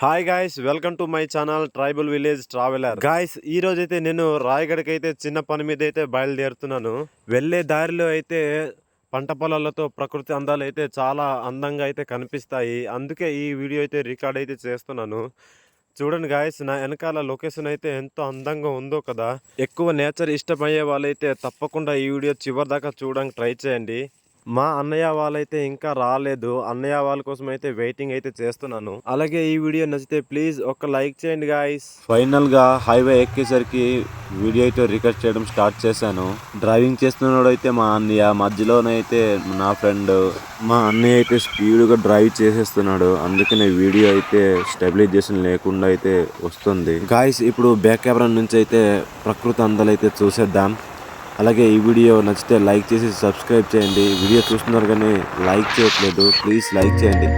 Hi guys, welcome to my channel tribal village traveller. Guys, ఈ రోజైతే నేను రాయగఢకి అయితే చిన్న పని మీద అయితే బయలుదేరుతున్నాను. వెళ్ళే దారిలో అయితే పంట పొలాలతో ప్రకృతి అందాలు అయితే చాలా అందంగా అయితే కనిపిస్తాయి. అందుకే ఈ వీడియో అయితే రికార్డ్ అయితే చేస్తున్నాను. చూడండి గాయ్స్, నా వెనకాల లొకేషన్ అయితే ఎంతో అందంగా ఉందో కదా. ఎక్కువ నేచర్ ఇష్టమయ్యే వాళ్ళైతే తప్పకుండా ఈ వీడియో చివరి దాకా చూడడానికి ట్రై చేయండి. మా అన్నయ్య వాళ్ళైతే ఇంకా రాలేదు. అన్నయ్య వాళ్ళ కోసం అయితే వెయిటింగ్ అయితే చేస్తున్నాను. అలాగే ఈ వీడియో నచ్చితే ప్లీజ్ ఒక లైక్ చేయండి గాయ్స్. ఫైనల్ గా హైవే ఎక్కేసరికి వీడియో అయితే రికార్డ్ చేయడం స్టార్ట్ చేశాను. డ్రైవింగ్ చేస్తున్నాడు అయితే మా అన్నయ్య, మధ్యలోనైతే నా ఫ్రెండ్. మా అన్నయ్య అయితే స్పీడ్ గా డ్రైవ్ చేసేస్తున్నాడు. అందుకనే వీడియో అయితే స్టెబిలైజేషన్ లేకుండా అయితే వస్తుంది. గాయ్స్, ఇప్పుడు బ్యాక్ కెమెరా నుంచి అయితే ప్రకృతి అందాలైతే చూసేద్దాం. అలాగే ఈ వీడియో నచ్చితే లైక్ చేసి సబ్స్క్రైబ్ చేయండి. వీడియో చూస్తున్నారు కానీ లైక్ చేయట్లేదు, ప్లీజ్ లైక్ చేయండి.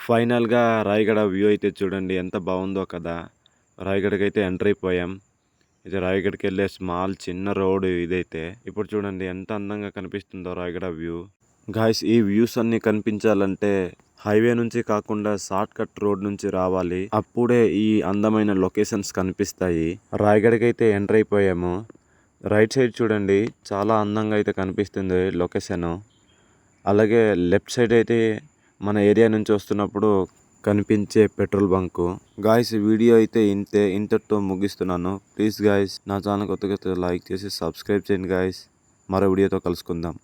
ఫైనల్గా రాయగడ వ్యూ అయితే చూడండి ఎంత బాగుందో కదా. రాయగడకి అయితే ఎంటర్ అయిపోయాం. ఇది రాయగడకి వెళ్ళే స్మాల్ చిన్న రోడ్ ఇదైతే. ఇప్పుడు చూడండి ఎంత అందంగా కనిపిస్తుందో రాయగడ వ్యూ. గాయ్స్, ఈ వ్యూస్ అన్ని కనిపించాలంటే హైవే నుంచి కాకుండా షార్ట్ కట్ రోడ్ నుంచి రావాలి. అప్పుడే ఈ అందమైన లొకేషన్స్ కనిపిస్తాయి. రాయగడకి అయితే ఎంటర్ అయిపోయాము. రైట్ సైడ్ చూడండి చాలా అందంగా అయితే కనిపిస్తుంది లొకేషన్. అలాగే లెఫ్ట్ సైడ్ అయితే మన ఏరియా నుంచి వస్తున్నప్పుడు కనిపించే పెట్రోల్ బంకు. గాయ్స్, వీడియో అయితే ఇంతటితో ముగిస్తున్నాను. ప్లీజ్ గాయ్స్, నా ఛానల్ కొత్తగా లైక్ చేసి సబ్స్క్రైబ్ చేయండి గాయ్స్. మరో వీడియోతో కలుసుకుందాం.